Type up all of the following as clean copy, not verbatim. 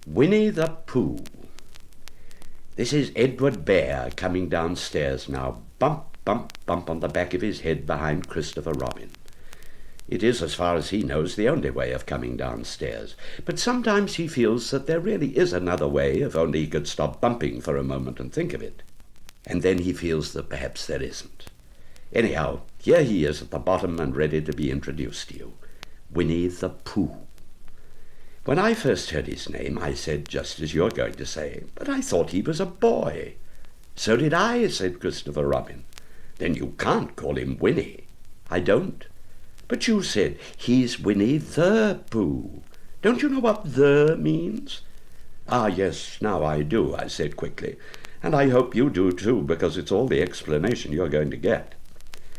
Winnie-the-Pooh. This is Edward Bear coming downstairs now, bump, bump, bump on the back of his head behind Christopher Robin. It is, as far as he knows, the only way of coming downstairs, but sometimes he feels that there really is another way if only he could stop bumping for a moment and think of it. And then he feels that perhaps there isn't. Anyhow, here he is at the bottom and ready to be introduced to you. Winnie-the-Pooh. When I first heard his name, I said just as you're going to say, but I thought he was a boy. So did I, said Christopher Robin. Then you can't call him Winnie. I don't. But you said he's Winnie-the-Pooh. Don't you know what the means? Ah, yes, now I do, I said quickly. And I hope you do too, because it's all the explanation you're going to get.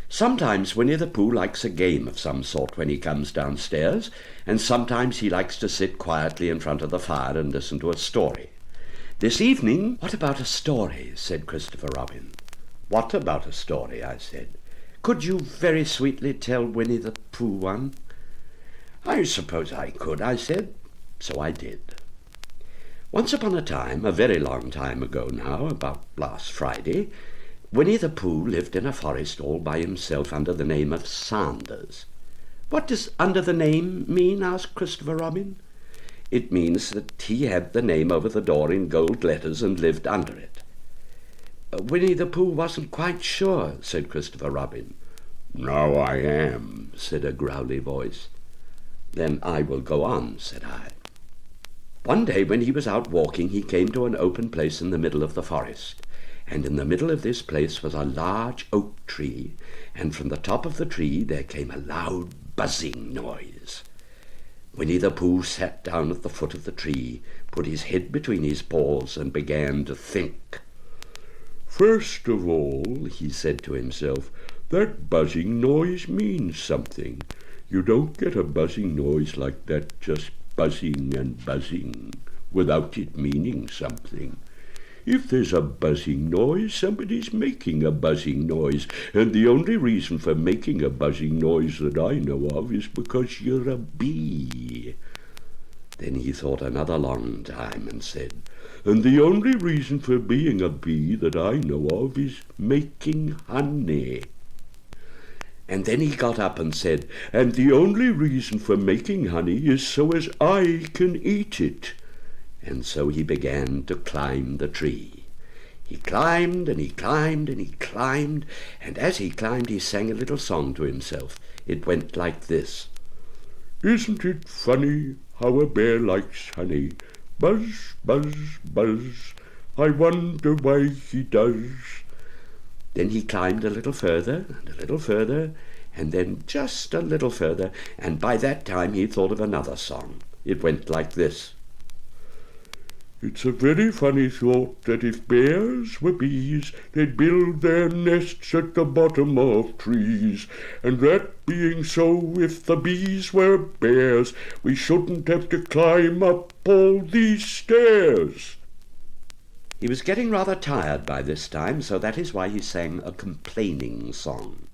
Sometimes Winnie-the-Pooh likes a game of some sort when he comes downstairs, and sometimes he likes to sit quietly in front of the fire and listen to a story. This evening, what about a story? Said Christopher Robin. What about a story? I said. Could you very sweetly tell Winnie-the-Pooh one? I suppose I could, I said. So I did. Once upon a time, a very long time ago now, about last Friday, Winnie-the-Pooh lived in a forest all by himself under the name of Sanders. What does under the name mean? Asked Christopher Robin. It means that he had the name over the door in gold letters and lived under it. Winnie-the-Pooh wasn't quite sure, said Christopher Robin. Now I am, said a growly voice. Then I will go on, said I. One day when he was out walking, he came to an open place in the middle of the forest. And in the middle of this place was a large oak tree, and from the top of the tree there came a loud buzzing noise. Winnie-the-Pooh sat down at the foot of the tree, put his head between his paws, and began to think. First of all, he said to himself, that buzzing noise means something. You don't get a buzzing noise like that just buzzing and buzzing, without it meaning something. If there's a buzzing noise, somebody's making a buzzing noise, and the only reason for making a buzzing noise that I know of is because you're a bee. Then he thought another long time and said, and the only reason for being a bee that I know of is making honey. And then he got up and said, and the only reason for making honey is so as I can eat it. And so he began to climb the tree. He climbed and he climbed and he climbed, and as he climbed he sang a little song to himself. It went like this. Isn't it funny how a bear likes honey? Buzz, buzz, buzz, I wonder why he does. Then he climbed a little further and a little further, and then just a little further, and by that time he thought of another song. It went like this. It's a very funny thought that if bears were bees, they'd build their nests at the bottom of trees. And that being so, if the bees were bears, we shouldn't have to climb up all these stairs. He was getting rather tired by this time, so that is why he sang a complaining song.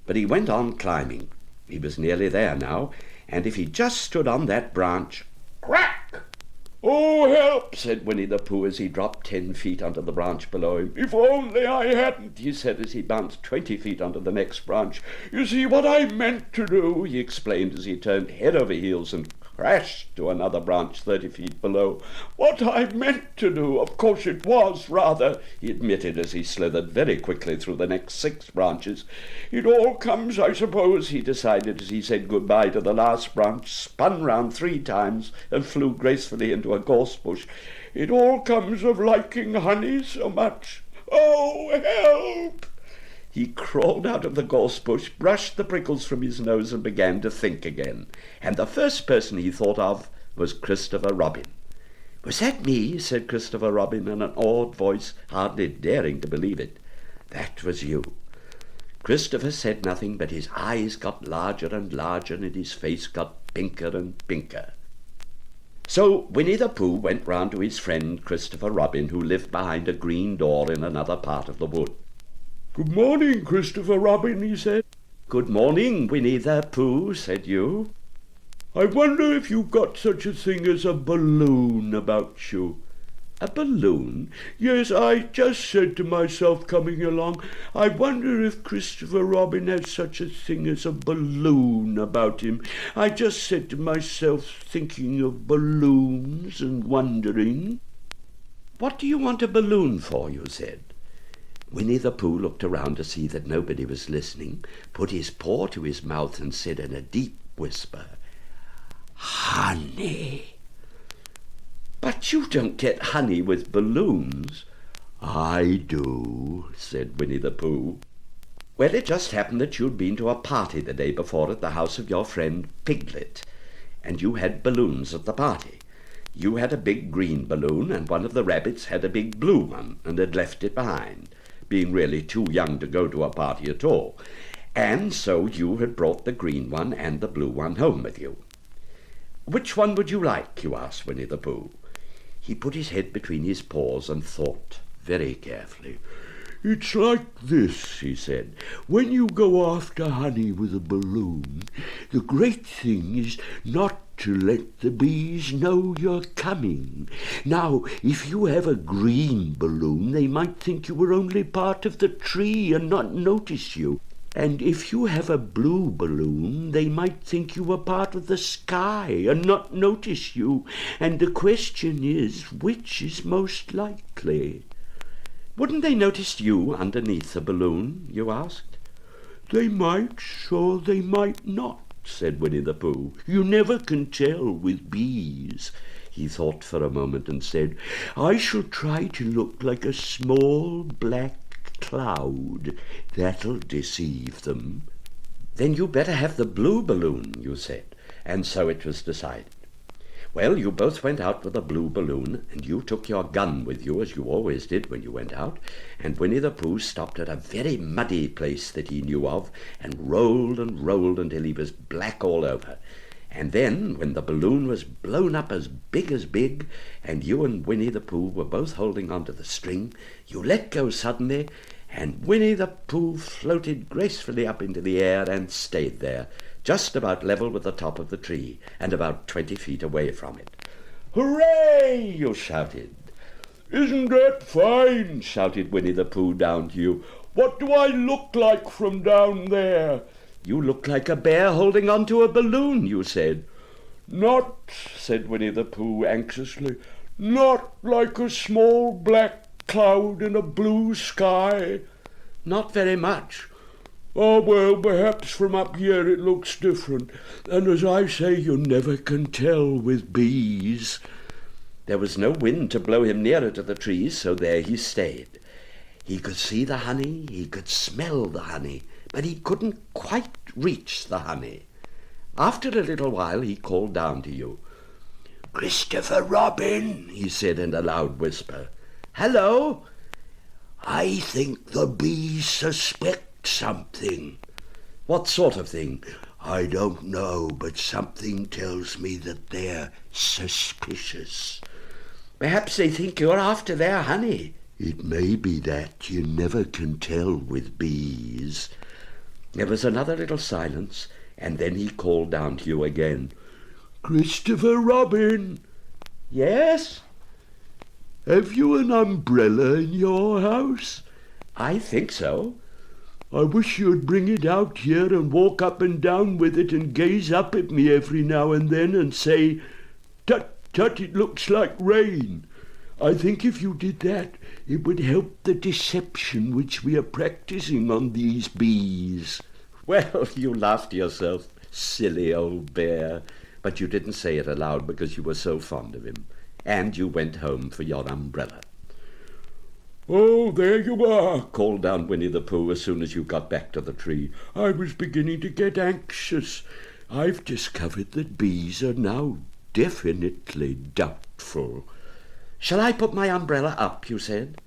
But he went on climbing. He was nearly there now, and if he just stood on that branch, crack! Oh, help, said Winnie-the-Pooh as he dropped 10 feet under the branch below him. If only I hadn't, he said as he bounced 20 feet onto the next branch. You see, what I meant to do, he explained as he turned head over heels and crashed to another branch 30 feet below. What I meant to do, of course it was, rather, he admitted as he slithered very quickly through the next 6 branches. It all comes, I suppose, he decided as he said goodbye to the last branch, spun round 3 times and flew gracefully into a gorse bush. It all comes of liking honey so much. Oh, help! He crawled out of the gorse bush, brushed the prickles from his nose, and began to think again. And the first person he thought of was Christopher Robin. Was that me? Said Christopher Robin in an awed voice, hardly daring to believe it. That was you. Christopher said nothing, but his eyes got larger and larger, and his face got pinker and pinker. So Winnie-the-Pooh went round to his friend Christopher Robin, who lived behind a green door in another part of the wood. Good morning, Christopher Robin, he said. Good morning, Winnie-the-Pooh, said you. I wonder if you've got such a thing as a balloon about you." "A balloon?" "Yes, I just said to myself coming along, I wonder if Christopher Robin has such a thing as a balloon about him. I just said to myself, thinking of balloons and wondering." "What do you want a balloon for?" you said. Winnie-the-Pooh looked around to see that nobody was listening, put his paw to his mouth and said in a deep whisper, "Honey." "But you don't get honey with balloons." "I do," said Winnie-the-Pooh. "Well, it just happened that you'd been to a party the day before at the house of your friend Piglet, and you had balloons at the party. You had a big green balloon, and one of the rabbits had a big blue one, and had left it behind, being really too young to go to a party at all. And so you had brought the green one and the blue one home with you. Which one would you like?" you asked Winnie-the-Pooh. He put his head between his paws and thought very carefully. "It's like this," he said. "When you go after honey with a balloon, the great thing is not to let the bees know you're coming. Now, if you have a green balloon, they might think you were only part of the tree and not notice you. And if you have a blue balloon, they might think you were part of the sky and not notice you. And the question is, which is most likely?" "Wouldn't they notice you underneath the balloon?" you asked. "They might, or they might not," said Winnie-the-Pooh. "You never can tell with bees." He thought for a moment and said, "I shall try to look like a small black cloud. That'll deceive them." "Then you better have the blue balloon," you said, and so it was decided. Well, you both went out with a blue balloon, and you took your gun with you, as you always did when you went out, and Winnie-the-Pooh stopped at a very muddy place that he knew of, and rolled until he was black all over. And then, when the balloon was blown up as big, and you and Winnie-the-Pooh were both holding onto the string, you let go suddenly, and Winnie-the-Pooh floated gracefully up into the air and stayed there, just about level with the top of the tree, and about 20 feet away from it. "Hooray!" you shouted. "Isn't that fine?" shouted Winnie-the-Pooh down to you. "What do I look like from down there?" "You look like a bear holding on to a balloon," you said. "Not," said Winnie-the-Pooh anxiously, "not like a small black cloud in a blue sky?" "Not very much." "Oh, well, perhaps from up here it looks different. And as I say, you never can tell with bees." There was no wind to blow him nearer to the trees, so there he stayed. He could see the honey, he could smell the honey, but he couldn't quite reach the honey. After a little while he called down to you. "Christopher Robin," he said in a loud whisper. "Hello?" "I think the bees suspect something." "What sort of thing?" "I don't know, but something tells me that they're suspicious." "Perhaps they think you're after their honey." "It may be that. You never can tell with bees." There was another little silence, and then he called down to you again. "Christopher Robin." "Yes?" "Have you an umbrella in your house?" "I think so." "I wish you'd bring it out here and walk up and down with it and gaze up at me every now and then and say, 'Tut, tut, it looks like rain.' I think if you did that, it would help the deception which we are practicing on these bees." Well, you laughed to yourself, silly old bear, but you didn't say it aloud because you were so fond of him, and you went home for your umbrella. "Oh, there you are," called down Winnie-the-Pooh as soon as you got back to the tree. "I was beginning to get anxious. I've discovered that bees are now definitely doubtful." "Shall I put my umbrella up?" you said.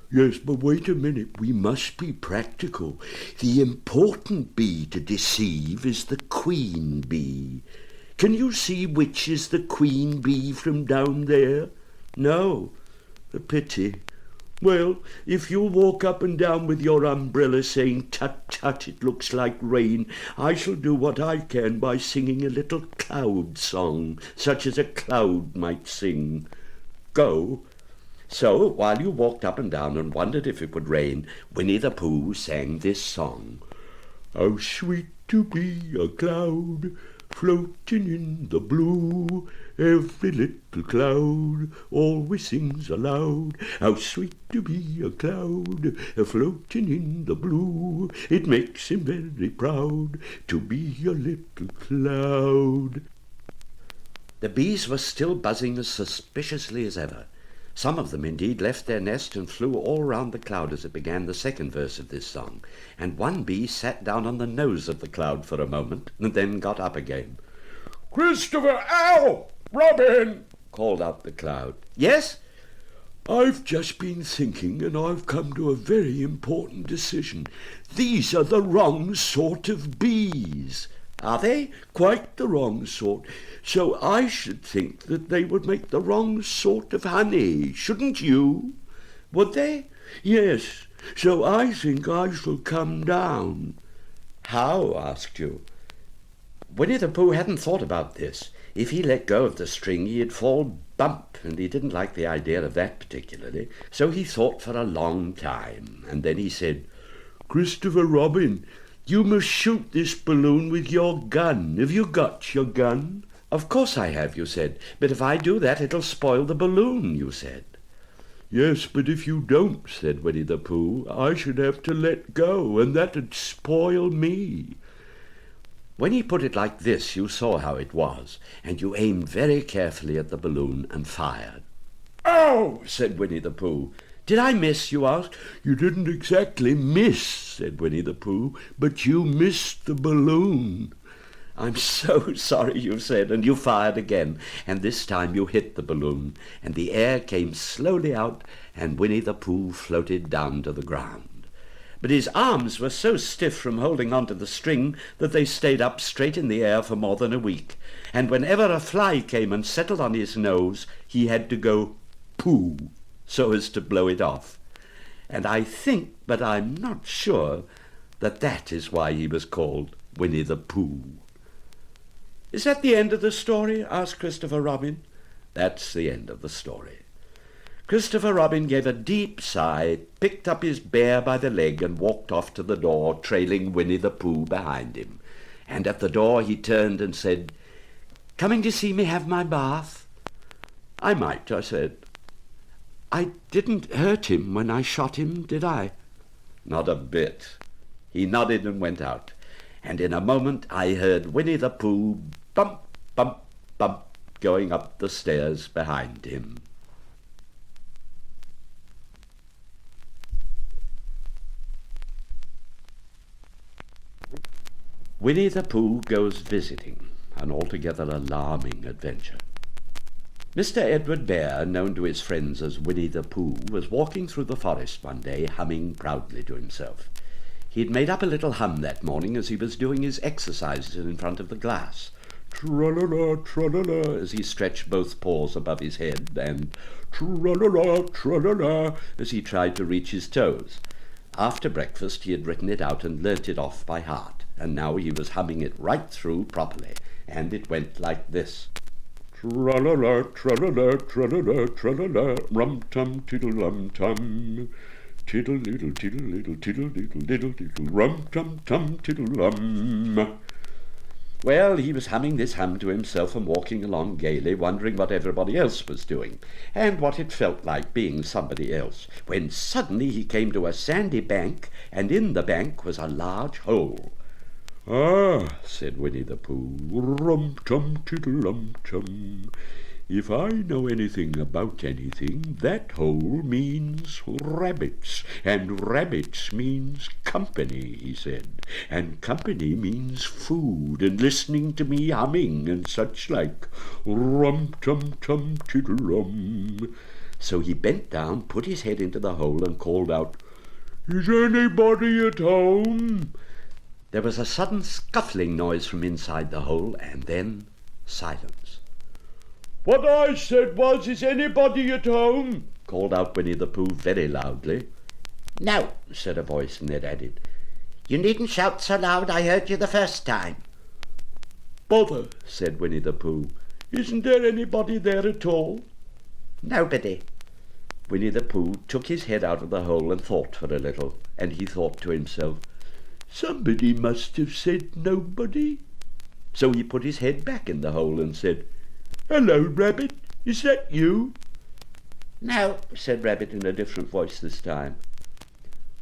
"Yes, but wait a minute. We must be practical. The important bee to deceive is the queen bee. Can you see which is the queen bee from down there?" "No." "A pity. Well, if you'll walk up and down with your umbrella saying, "Tut, tut, it looks like rain," I shall do what I can by singing a little cloud song, such as a cloud might sing. Go." So, while you walked up and down and wondered if it would rain, Winnie-the-Pooh sang this song. How sweet to be a cloud, floating in the blue. Every little cloud always sings aloud. How sweet to be a cloud, floating in the blue. It makes him very proud to be a little cloud. The bees were still buzzing as suspiciously as ever. Some of them, indeed, left their nest and flew all round the cloud as it began the second verse of this song, and one bee sat down on the nose of the cloud for a moment, and then got up again. "Christopher! Ow! Robin!" called out the cloud. "Yes?" "I've just been thinking, and I've come to a very important decision. These are the wrong sort of bees." "Are they?" "Quite the wrong sort. So I should think that they would make the wrong sort of honey, shouldn't you?" "Would they?" "Yes. So I think I shall come down." "How?" asked you. Winnie-the-Pooh hadn't thought about this. If he let go of the string, he'd fall bump, and he didn't like the idea of that particularly. So he thought for a long time, and then he said, "Christopher Robin, you must shoot this balloon with your gun. Have you got your gun?" "Of course I have," you said. "But if I do that, it'll spoil the balloon," you said. "Yes, but if you don't," said Winnie-the-Pooh, "I should have to let go, and that'd spoil me." When he put it like this, you saw how it was, and you aimed very carefully at the balloon and fired. "Ow!" said Winnie-the-Pooh. "Did I miss?" you asked. "You didn't exactly miss," said Winnie-the-Pooh, "but you missed the balloon." "I'm so sorry," you said, and you fired again, and this time you hit the balloon, and the air came slowly out, and Winnie-the-Pooh floated down to the ground. But his arms were so stiff from holding on to the string that they stayed up straight in the air for more than a week, and whenever a fly came and settled on his nose, he had to go pooh, so as to blow it off. And I think, but I'm not sure, that is why he was called Winnie-the-Pooh. "Is that the end of the story?" asked Christopher Robin. "That's the end of the story." Christopher Robin gave a deep sigh, picked up his bear by the leg, and walked off to the door, trailing Winnie-the-Pooh behind him. And at the door he turned and said, "Coming to see me have my bath?" "I might," I said. "I didn't hurt him when I shot him, did I?" "Not a bit." He nodded and went out, and in a moment I heard Winnie-the-Pooh bump, bump, bump, going up the stairs behind him. Winnie-the-Pooh Goes Visiting, an altogether alarming adventure. Mr. Edward Bear, known to his friends as Winnie-the-Pooh, was walking through the forest one day, humming proudly to himself. He'd made up a little hum that morning as he was doing his exercises in front of the glass. Tra-la-la, tra-la-la, as he stretched both paws above his head, and tra-la-la, tra-la-la, as he tried to reach his toes. After breakfast he had written it out and learnt it off by heart, and now he was humming it right through properly, and it went like this. Tra-la-la, tra-la-la, tra-la-la, tra-la-la, rum-tum, tiddle-lum-tum. Tiddle-diddle, tiddle-diddle, tiddle-diddle, diddle-diddle, rum-tum-tum, tiddle-lum. Well, he was humming this hum to himself and walking along gaily, wondering what everybody else was doing, and what it felt like being somebody else, when suddenly he came to a sandy bank, and in the bank was a large hole. "Ah," said Winnie-the-Pooh, rum-tum-tiddle-lum-tum. "If I know anything about anything, that hole means rabbits, and rabbits means company," he said, "and company means food, and listening to me humming, and such like. Rum-tum-tum-tiddle-rum." So he bent down, put his head into the hole, and called out, "Is anybody at home?" There was a sudden scuffling noise from inside the hole, and then silence. "What I said was, 'Is anybody at home?'" called out Winnie-the-Pooh very loudly. "No," said a voice, and then added, "You needn't shout so loud, I heard you the first time." "Bother," said Winnie-the-Pooh. "Isn't there anybody there at all?" "Nobody." Winnie-the-Pooh took his head out of the hole and thought for a little, and he thought to himself, "Somebody must have said nobody." So he put his head back in the hole and said, "Hello, Rabbit, is that you?" "No," said Rabbit in a different voice this time.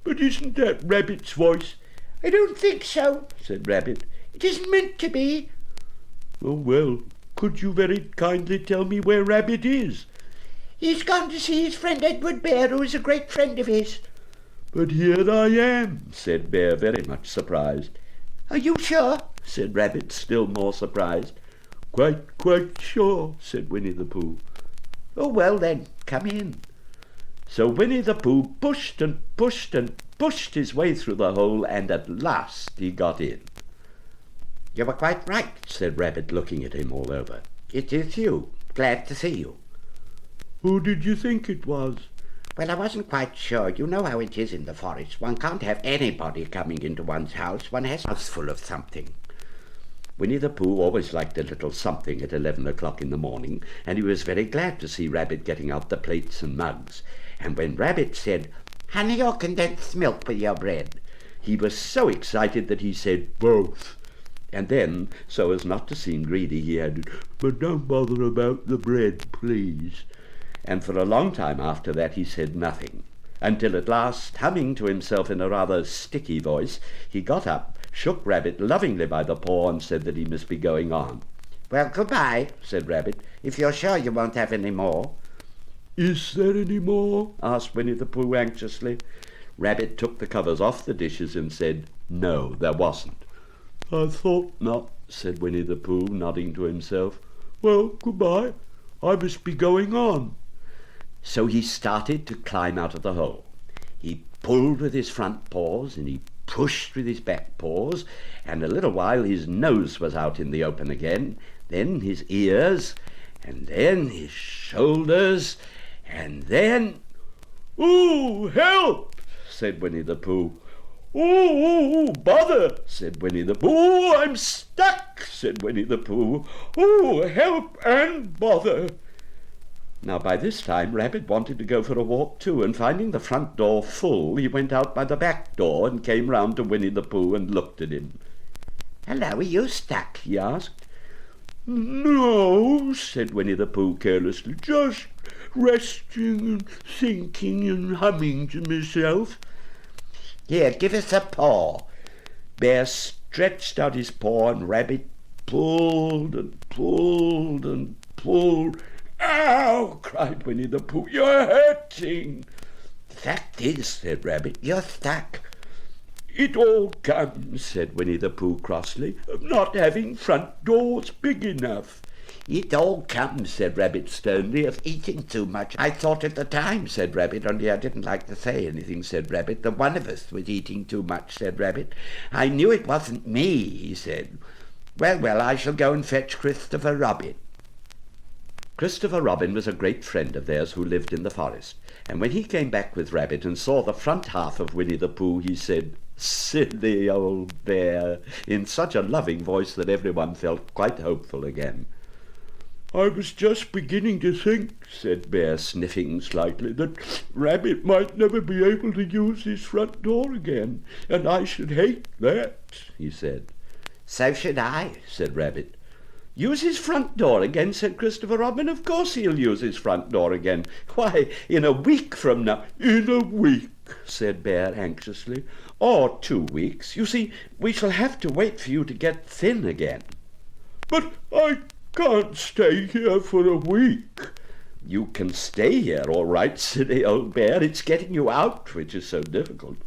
"But isn't that Rabbit's voice?" "I don't think so," said Rabbit. "It isn't meant to be." "Oh, well, could you very kindly tell me where Rabbit is?" "He's gone to see his friend Edward Bear, who is a great friend of his." "But here I am," said Bear, very much surprised. "Are you sure?" said Rabbit, still more surprised. Quite sure," said Winnie-the-Pooh. "Oh, well then, come in." So Winnie-the-Pooh pushed and pushed and pushed his way through the hole, and at last he got in. "You were quite right," said Rabbit, looking at him all over. "It is you. Glad to see you." "Who did you think it was?" "Well, I wasn't quite sure. You know how it is in the forest. One can't have anybody coming into one's house. One has a house full of something." Winnie-the-Pooh always liked a little something at 11 o'clock in the morning, and he was very glad to see Rabbit getting out the plates and mugs. And when Rabbit said, "Honey or condensed milk with your bread?" he was so excited that he said, "Both." And then, so as not to seem greedy, he added, "But don't bother about the bread, please." And for a long time after that he said nothing, until at last, humming to himself in a rather sticky voice, he got up, shook Rabbit lovingly by the paw, and said that he must be going on. "Well, goodbye," said Rabbit, "if you're sure you won't have any more." "Is there any more?" asked Winnie-the-Pooh anxiously. Rabbit took the covers off the dishes and said, no, there wasn't. "I thought not," said Winnie-the-Pooh, nodding to himself. "Well, goodbye. I must be going on." So he started to climb out of the hole. He pulled with his front paws, and he pushed with his back paws, and a little while his nose was out in the open again, then his ears, and then his shoulders, and then... "Ooh, help!" said Winnie-the-Pooh. "Ooh, bother!" said Winnie-the-Pooh. "Ooh, I'm stuck!" said Winnie-the-Pooh. "Ooh, help and bother!" Now by this time Rabbit wanted to go for a walk too, and finding the front door full, he went out by the back door and came round to Winnie-the-Pooh and looked at him. "Hello, are you stuck?" he asked. "No," said Winnie-the-Pooh carelessly, "just resting and thinking and humming to myself." "Here, give us a paw." Bear stretched out his paw, and Rabbit pulled and pulled and pulled. "Ow!" cried Winnie-the-Pooh, "you're hurting." "Fact is," said Rabbit, "you're stuck." "It all comes," said Winnie-the-Pooh crossly, "of not having front doors big enough." "It all comes," said Rabbit sternly, "of eating too much." "I thought at the time," said Rabbit, "only I didn't like to say anything," said Rabbit. "That one of us was eating too much," said Rabbit. "I knew it wasn't me," he said. Well, I shall go and fetch Christopher Robin." Christopher Robin was a great friend of theirs who lived in the forest, and when he came back with Rabbit and saw the front half of Winnie-the-Pooh, he said, "Silly old bear," in such a loving voice that everyone felt quite hopeful again. "I was just beginning to think," said Bear, sniffing slightly, "that Rabbit might never be able to use his front door again, and I should hate that," he said. "So should I," said Rabbit. "Use his front door again," said Christopher Robin. "Of course he'll use his front door again. Why, in a week from now—" "In a week," said Bear anxiously. "Or 2 weeks. You see, we shall have to wait for you to get thin again." "But I can't stay here for a week." "You can stay here, all right, silly old bear. It's getting you out which is so difficult."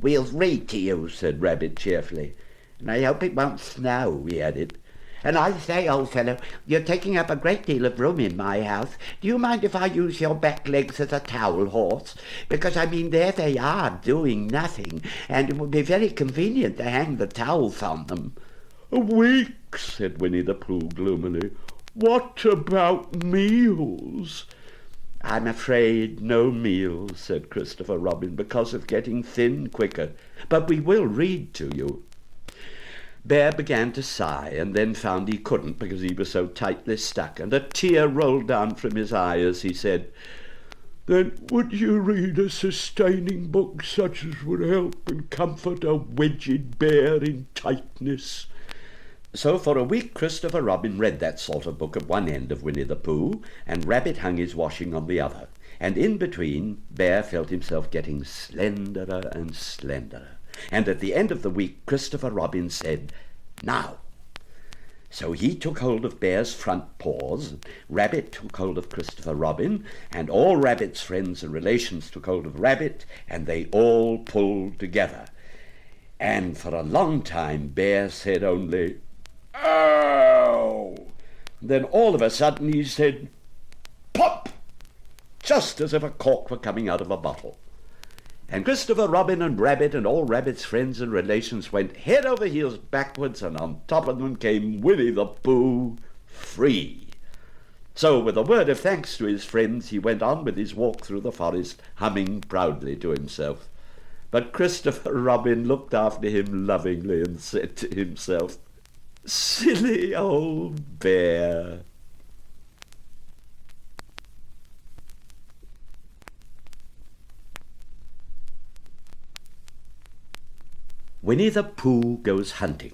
"We'll read to you," said Rabbit cheerfully. "And I hope it won't snow," he added. "And I say, old fellow, you're taking up a great deal of room in my house. Do you mind if I use your back legs as a towel horse? Because, I mean, there they are, doing nothing, and it would be very convenient to hang the towels on them." "A week," said Winnie-the-Pooh gloomily. "What about meals?" "I'm afraid no meal," said Christopher Robin, "because of getting thin quicker. But we will read to you." Bear began to sigh, and then found he couldn't because he was so tightly stuck, and a tear rolled down from his eye as he said, "Then would you read a sustaining book such as would help and comfort a wedged bear in tightness?" So for a week Christopher Robin read that sort of book at one end of Winnie-the-Pooh, and Rabbit hung his washing on the other, and in between Bear felt himself getting slenderer and slenderer. And at the end of the week Christopher Robin said, "Now." So he took hold of Bear's front paws, Rabbit took hold of Christopher Robin, and all Rabbit's friends and relations took hold of Rabbit, and they all pulled together. And for a long time Bear said only, "Ow!" Then all of a sudden he said, "Pop!" just as if a cork were coming out of a bottle. And Christopher Robin and Rabbit and all Rabbit's friends and relations went head over heels backwards, and on top of them came Winnie-the-Pooh free. So with a word of thanks to his friends he went on with his walk through the forest, humming proudly to himself. But Christopher Robin looked after him lovingly and said to himself, "Silly old bear." Winnie-the-Pooh goes hunting.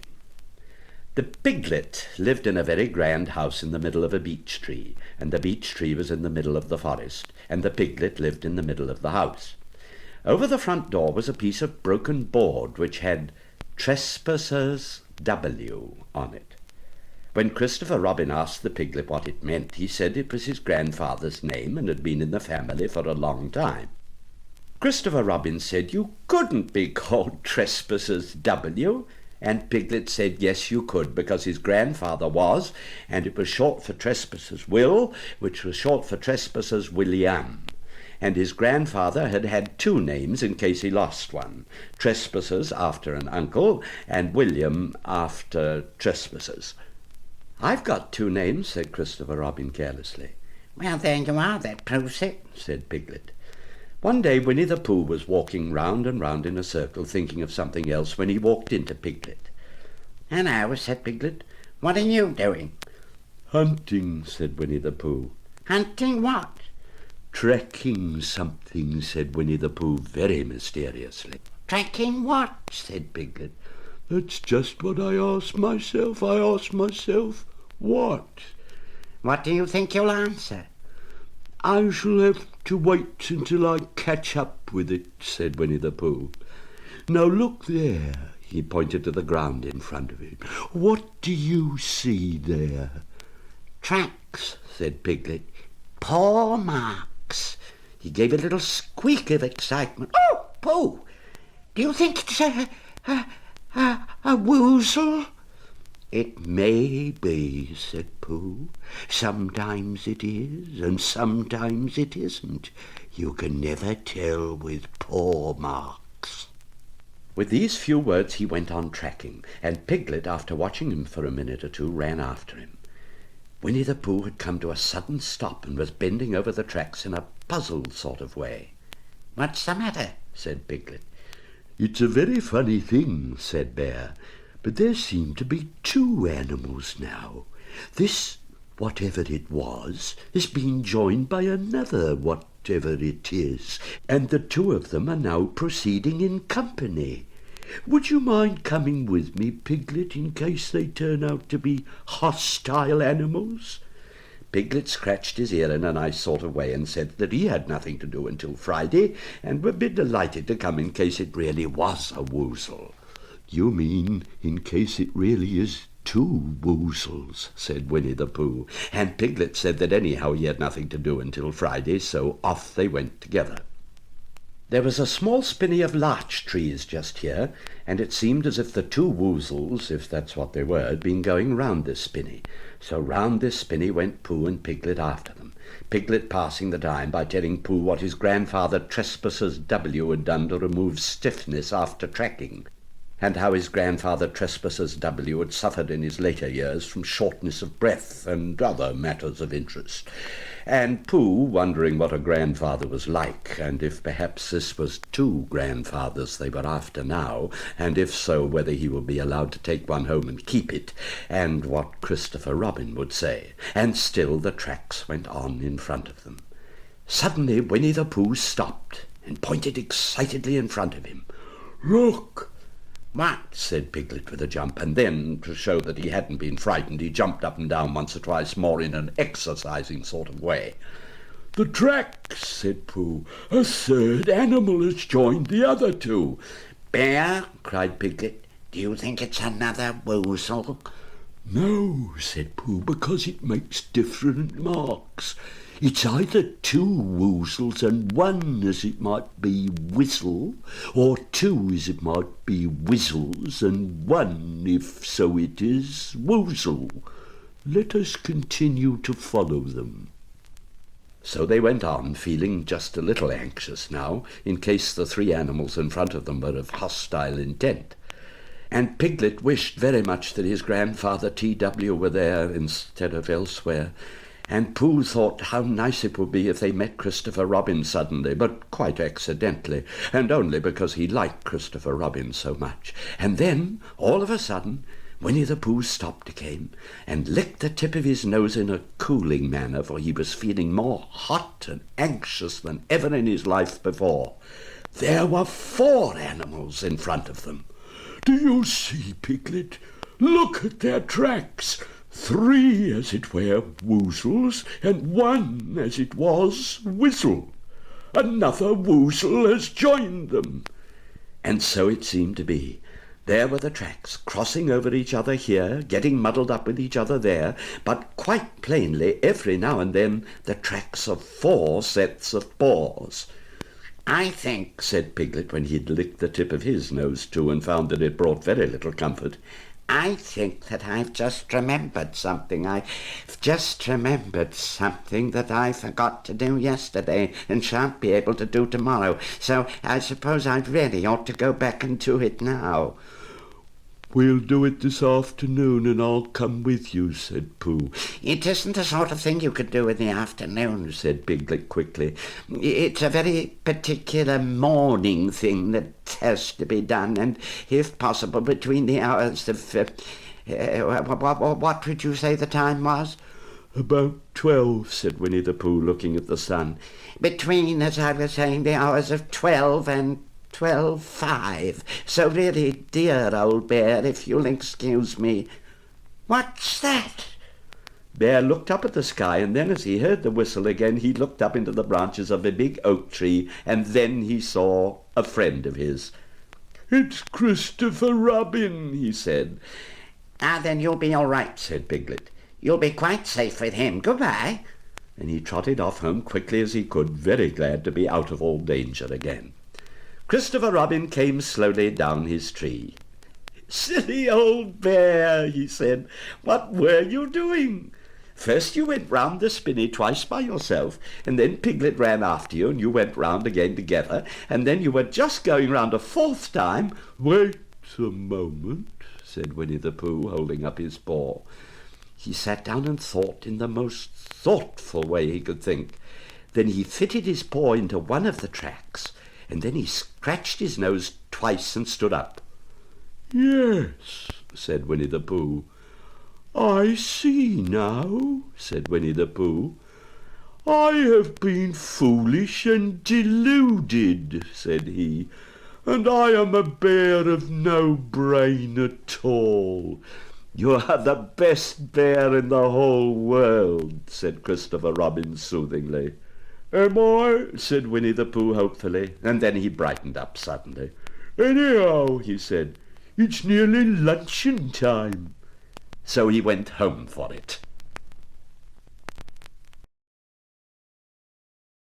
The piglet lived in a very grand house in the middle of a beech tree, and the beech tree was in the middle of the forest, and the piglet lived in the middle of the house. Over the front door was a piece of broken board which had "Trespassers W" on it. When Christopher Robin asked the piglet what it meant, he said it was his grandfather's name and had been in the family for a long time. Christopher Robin said you couldn't be called Trespassers W, and Piglet said yes you could, because his grandfather was, and it was short for Trespassers Will, which was short for Trespassers William. And his grandfather had had two names in case he lost one, Trespassers after an uncle, and William after Trespassers. "I've got two names," said Christopher Robin carelessly. "Well, there you are, that proves it," said Piglet. One day Winnie-the-Pooh was walking round and round in a circle, thinking of something else, when he walked into Piglet. "Hello," said Piglet. "What are you doing?" "Hunting," said Winnie-the-Pooh. "Hunting what?" "Tracking something," said Winnie-the-Pooh very mysteriously. "Tracking what?" said Piglet. "That's just what I ask myself. I ask myself, what?" "What do you think you'll answer?" "I shall have to wait until I catch up with it," said Winnie-the-Pooh. "Now look there." He pointed to the ground in front of him. "What do you see there?" "Tracks," said Piglet. "paw marks." He gave a little squeak of excitement. "Oh, Pooh, do you think it's a woozle?" "It may be," said Pooh. "Sometimes it is, and sometimes it isn't. You can never tell with paw marks." With these few words he went on tracking, and Piglet, after watching him for a minute or two, ran after him. Winnie-the-Pooh had come to a sudden stop and was bending over the tracks in a puzzled sort of way. "What's the matter?" said Piglet. "It's a very funny thing," said Bear, "but there seem to be two animals now. This, whatever it was, has been joined by another whatever it is, and the two of them are now proceeding in company. Would you mind coming with me, Piglet, in case they turn out to be hostile animals?" Piglet scratched his ear in a nice sort of way and said that he had nothing to do until Friday, and would be delighted to come in case it really was a woozle. "You mean in case it really is two woozles," said Winnie-the-Pooh, and Piglet said that anyhow he had nothing to do until Friday, so off they went together. There was a small spinney of larch trees just here, and it seemed as if the two woozles, if that's what they were, had been going round this spinney. So round this spinney went Pooh and Piglet after them, Piglet passing the time by telling Pooh what his grandfather Trespassers W had done to remove stiffness after tracking, and how his grandfather Trespassers W had suffered in his later years from shortness of breath and other matters of interest. And Pooh, wondering what a grandfather was like, and if perhaps this was two grandfathers they were after now, and if so, whether he would be allowed to take one home and keep it, and what Christopher Robin would say. And still the tracks went on in front of them. Suddenly Winnie-the-Pooh stopped and pointed excitedly in front of him. "Look!" "What?" said Piglet with a jump, and then, to show that he hadn't been frightened, he jumped up and down once or twice more in an exercising sort of way. "The tracks," said Pooh. "A third animal has joined the other two." "Bear," cried Piglet, "do you think it's another woozle?" "No," said Pooh, "because it makes different marks. It's either two woozles and one, as it might be, whistle, or two, as it might be, whizzles, and one, if so it is, woozle. Let us continue to follow them." So they went on, feeling just a little anxious now, in case the three animals in front of them were of hostile intent. And Piglet wished very much that his grandfather T.W. were there instead of elsewhere. And Pooh thought how nice it would be if they met Christopher Robin suddenly, but quite accidentally, and only because he liked Christopher Robin so much. And then, all of a sudden, Winnie-the-Pooh stopped again, and licked the tip of his nose in a cooling manner, for he was feeling more hot and anxious than ever in his life before. There were 4 animals in front of them. "Do you see, Piglet? Look at their tracks. 3, as it were, woozles, and 1, as it was, whistle. Another woozle has joined them." And so it seemed to be. There were the tracks, crossing over each other here, getting muddled up with each other there, but quite plainly, every now and then, the tracks of 4 sets of paws. "I think," said Piglet, when he'd licked the tip of his nose too, and found that it brought very little comfort, "I think that I've just remembered something. I've just remembered something that I forgot to do yesterday and shan't be able to do tomorrow. So I suppose I really ought to go back and do it now." "We'll do it this afternoon, and I'll come with you," said Pooh. "It isn't the sort of thing you could do in the afternoon," said Piglet quickly. "It's a very particular morning thing that has to be done, and if possible between the hours of... what would you say the time was?" "About 12, said Winnie-the-Pooh, looking at the sun. "Between, as I was saying, the hours of 12 and 12:05. So really, dear old Bear, if you'll excuse me." "What's that?" Bear looked up at the sky, and then as he heard the whistle again, he looked up into the branches of a big oak tree, and then he saw a friend of his. "It's Christopher Robin," he said. "Ah, then you'll be all right," said Piglet. "You'll be quite safe with him. Goodbye." And he trotted off home quickly as he could, very glad to be out of all danger again. Christopher Robin came slowly down his tree. "Silly old Bear," he said, "what were you doing? First you went round the spinney twice by yourself, and then Piglet ran after you, and you went round again together, and then you were just going round a 4th time." "Wait a moment," said Winnie-the-Pooh, holding up his paw. He sat down and thought in the most thoughtful way he could think. Then he fitted his paw into one of the tracks, and then he scratched his nose twice and stood up. "Yes," said Winnie-the-Pooh. "I see now," said Winnie-the-Pooh. "I have been foolish and deluded," said he, "and I am a bear of no brain at all." "You are the best bear in the whole world," said Christopher Robin soothingly. "Am I?" said Winnie-the-Pooh hopefully, and then he brightened up suddenly. "Anyhow," he said, "it's nearly luncheon time." So he went home for it.